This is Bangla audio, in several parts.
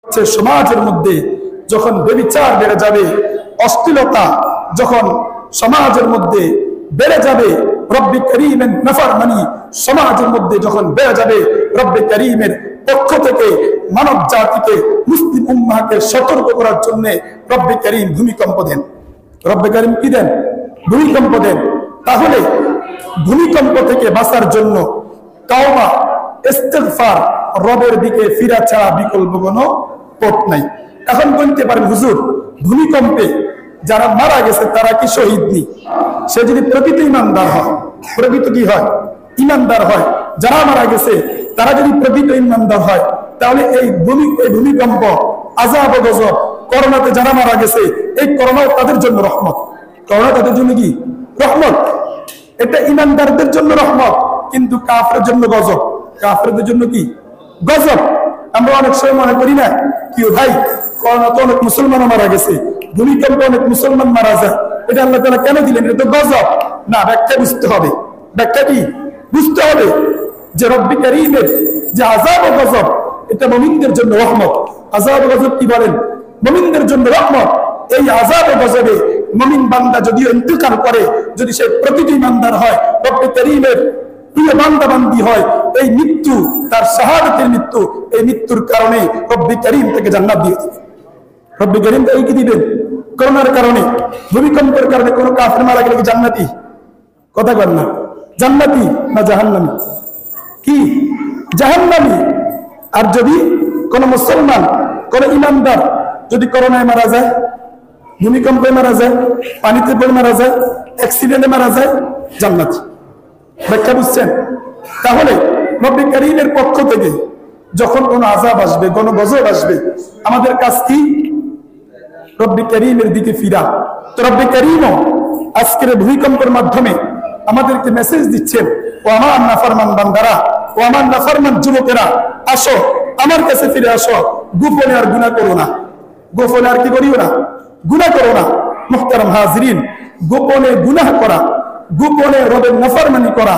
সমাজের মধ্যে যখন ব্যভিচার বেড়ে যাবে, অশ্লীলতা যখন সমাজের মধ্যে বেড়ে যাবে, রব্বি করিমের নাফরমানি সমাজের মধ্যে যখন বেড়ে যাবে, রব্বি করিমের পক্ষ থেকে মানব জাতিকে, মুসলিম উম্মাহকে সতর্ক করার জন্য রব্বি করিম ভূমিকম্প দেন। রব্বি করিম কি দেন? ভূমিকম্প দেন। তাহলে ভূমিকম্প থেকে বাঁচার জন্য তাওবা, ইস্তিগফার, রবের দিকে ফিরা ছাড়া বিকল্প কোনো পথ নাই। এখন বলতে পারেন হুজুর, ভূমিকম্পে যারা মারা গেছে তারা কি শহীদ নেই? সে যদি প্রকৃত ইমানদার হয়, প্রকৃত কি হয়? ইমানদার হয়। যারা মারা গেছে তারা যদি প্রকৃত ইমানদার হয়, তাহলে এই ভূমিকম্প, আযাব ও গজব, করোনাতে যারা মারা গেছে, এই করোনাও তাদের জন্য রহমত। করোনা তাদের জন্য কি রহমত? এটা ইমানদারদের জন্য রহমত, কিন্তু কাফেরদের জন্য গজব। কাফেরদের জন্য কি গজব? আমরা অনেক সময় মনে করি না কি ভাই, করোনা তো অনেক মুসলমানও মারা গেছে, ভূমিকম্প অনেক মুসলমান মারা যায়, এটা আল্লাহ তাআলা কেন দিলেন? এটা তো গজব। না, ব্যাখ্যা বুঝতে হবে। ব্যাখ্যা কি বুঝতে হবে? যে রব্বি কারীমের যে আযাব ও গজব, এটা মুমিনদের জন্য রহমত। আযাব ও গজব কি বলেন? মুমিনদের জন্য রহমত। এই আযাব ও গজবে মুমিন বান্দা যদি ইন্তেকাল করে, যদি সে প্রকৃত ইমানদার হয়, রব্বি কারীমের প্রিয় বান্দা বান্দি হয়, এই মৃত্যু তার শাহাদাতের মৃত্যু, এই মৃত্যুর কারণে রব্বি কারীম তাকে জান্নাত দিয়ে দিবেন। রব্বি কারীম তাকে কি দিবেন? করোনার কারণে, ভূমিকম্পের কারণে কোন কাফের মারা গেলে কি জান্নাতি? কথা বল না, জান্নাতি না জাহান্নামী? কি জাহান্নামী। আর যদি কোন মুসলমান, কোন ইমানদার যদি করোনায় মারা যায়, ভূমিকম্পে মারা যায়, পানিতে পড়ে মারা যায়, অ্যাক্সিডেন্টে মারা যায়, জান্নাতি। ব্যাখ্যা বুঝছেন? তাহলে রব্বি কারীমের পক্ষ থেকে যখন কোন আযাব আসবে, কোন গজব আসবে, আমাদের কাজ কি? রব্বি কারীমের দিকে ফিরা। তো রব্বি কারীমও আজকের ভূমিকম্পের মাধ্যমে আমাদেরকে মেসেজ দিচ্ছেন, ও আমার নাফরমান বান্দারা, ও আমার নাফরমান যুবকেরা, আসো আমার কাছে ফিরে আসো, গোপনে আর গুনাহ করো না। গোপনে আর কি করিও না? গুনাহ করো না। মুহতারাম হাজিরিন, গোপনে গুনাহ করা, গোপনে রবের নাফরমানি করা,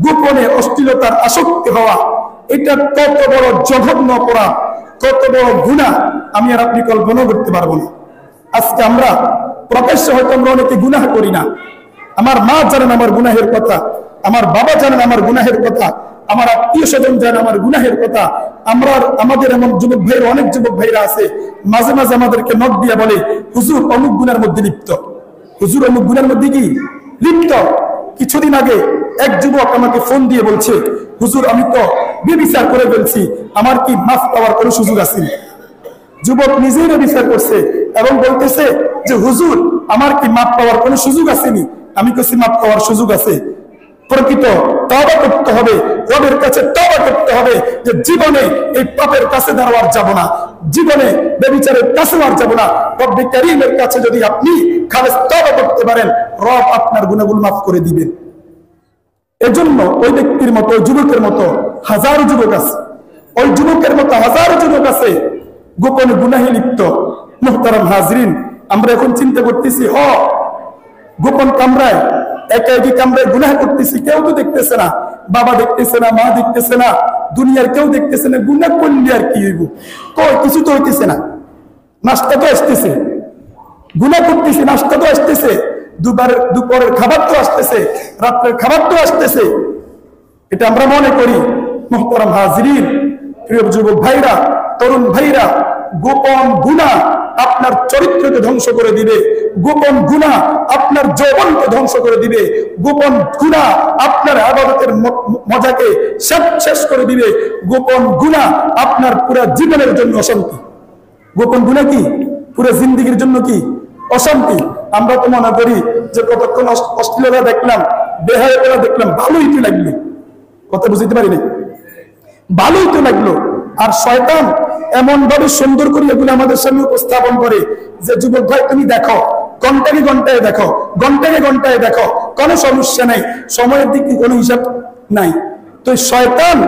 গোপনে অশ্লীলতার আসক্তি হওয়া, এটা কত বড় জঘন্য অপরাধ, কত বড় গুনাহ আমি আর আপনি কল্পনা করতে পারবো না। আজকে আমরা প্রকাশ্যে হয়তো আমরা অনেকে গুনাহ করি না। আমার মা জানেন আমার গুনাহের কথা, আমার বাবা জানেন আমার গুনাহের কথা, আমার আত্মীয় স্বজন জানেন আমার গুনাহের কথা। আমাদের এমন যুবক ভাইরা, অনেক যুবক ভাইরা আছে, মাঝে মাঝে আমাদেরকে নখ দিয়ে বলে, হুজুর অমুক গুনার মধ্যে লিপ্ত, হুজুর অমুক গুনার মধ্যে কি লিপ্ত। কিছুদিন আগে এক যুবক আমাকে ফোন দিয়ে বলছে, হুজুর আমি তো ব্যভিচার করে ফেলছি, আমার কি মাফ পাওয়ার কোনো সুযোগ আছে? যুবক নিজেই ব্যভিচার করছে এবং বলতেছে যে হুজুর আমার কি মাফ পাওয়ার কোনো সুযোগ আসেনি? আমি কইছি মাফ পাওয়ার সুযোগ আছে। প্রকৃত তওবা করতে হবে, রবের কাছে তওবা করতে হবে যে জীবনে এই পাপের কাছে দাঁড়াবার যাব না, জীবনে ব্যভিচারের কাছে আর যাব না। রব্বি কারীমের কাছে যদি আপনি খালেস তওবা করতে পারেন, রব আপনার গুনাহগুলো মাফ করে দিবেন। এজন্য ওই ব্যক্তির মতো, ওই যুবকের মতো হাজারো যুবক আছে, ওই যুবকের মতো হাজারো যুবক আছে গোপনে গুনাহে লিপ্ত। মুহতারাম হাজরিন, আমরা এখন চিন্তা করতেছি, গোপন কামরায়, একাকি কামরায় গুনাহ করতেছি, কেউ তো দেখতেছে না, বাবা দেখতেছে না, মা দেখতেছে না, দুনিয়ার কেউ দেখতেছে না। গুনাহ করলে আর কি হইব? কিছু তো হইতেছে না, নাস্তা তো আসতেছে, গুনাহ করতেছি, নাস্তা তো আসতেছে, দুপুরের খাবার তো আসতেছে, রাত্রের খাবার তো আসতেছে। এটা আমরা মনে করি। মুহতারাম হাজিরিন, প্রিয় যুবক ভাইরা, তরুণ ভাইরা, গোপন গুনাহ আপনার চরিত্রকে ধ্বংস করে দিবে, গোপন গুনাহ আপনার যৌবনকে ধ্বংস করে দিবে, গোপন গুনাহ আপনার ইবাদতের মজাকে শেষ করে দিবে, গোপন গুনাহ আপনার পুরো জীবনের জন্য অশান্তি। গোপন গুনাহ কি পুরো জিন্দেগীর জন্য কি অশান্তি। আমরা তো মনে করি যে কতক্ষণ অশ্লীলতা দেখলাম, বেহায়াপনা দেখলাম, ভালোই তো লাগলো। কথা বুঝতে পারি না, ভালোই তো লাগলো। আর শয়তান এমন ভাবে সুন্দর করে এগুলো আমাদের সামনে উপস্থাপন করে যে যুবক ভাই তুমি দেখো, ঘন্টাকে ঘন্টায় দেখো, ঘন্টাকে ঘন্টায় দেখো, কোনো সমস্যা নাই, সময়ের দিকে কোনো হিসাব নাই। তো শয়তান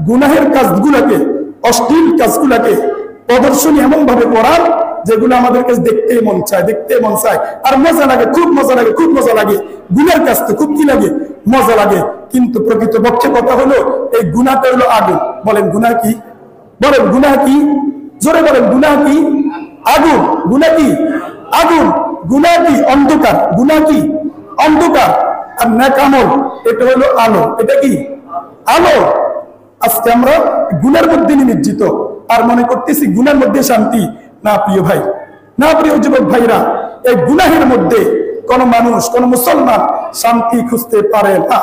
গুনাহের কাজগুলোকে, অশ্লীল কাজগুলোকে প্রদর্শনী এমন ভাবে করার যেগুলো আমাদের কাছে দেখতে মন চায়, দেখতে মন চায়, আর মজা লাগে, খুব মজা লাগে, খুব মজা লাগে। গুনার কাজ তো খুব কি লাগে, মজা লাগে। কিন্তু প্রকৃতপক্ষে কথা হলো এই গুনাহটা হলো আগুন। বলেন গুনাহ কি? বলেন গুনাহ কি? জোরে বলেন গুনাহ কি? আগুন। গুনাহ কি? আগুন। গুনাহ কি? অন্ধকার। গুনাহ কি? অন্ধকার। আর নেক আমল এটা হলো আলো। এটা কি? আলো। আজকে আমরা গুনার মধ্যে নিমজ্জিত আর মনে করতেছি গুনার মধ্যে শান্তি। না প্রিয় ভাই, না প্রিয় যুবক ভাইরা, এই গুনাহের মধ্যে কোন মানুষ, কোন মুসলমান শান্তি খুঁজতে পারে না।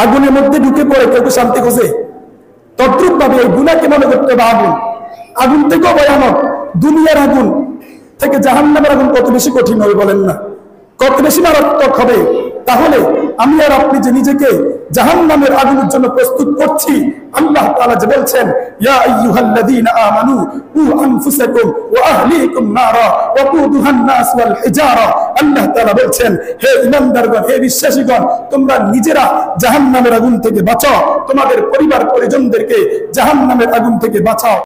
আগুনের মধ্যে ঢুকে পড়ে কেউ শান্তি খোঁজে? তদ্রুপ ভাবে এই গুনাহকে মনে করতে হবে আগুন। আগুন থেকেও ভয়ানক। দুনিয়ার আগুন থেকে জাহান্নামের আগুন কত বেশি কঠিন হবে বলেন না? কত বেশি মারাত্মক হবে? তাহলে আমি আর আপনি যে নিজেকে জাহান্নামের আগুনের জন্য প্রস্তুত করছি, আল্লাহ তাআলা যে বলছেন ইয়া আইয়ুহাল্লাযীনা আমানু কু আনফুসাকুম ওয়া আহলিকুম নারা ওয়াকুদুহান নাস ওয়াল হিজারা, আল্লাহ তাআলা বলছেন হে ঈমানদারগণ, হে বিশ্বাসীগণ, তোমরা নিজেরা জাহান্নামের আগুন থেকে বাঁচাও, তোমাদের পরিবার পরিজনদেরকে জাহান্নামের আগুন থেকে বাঁচাও।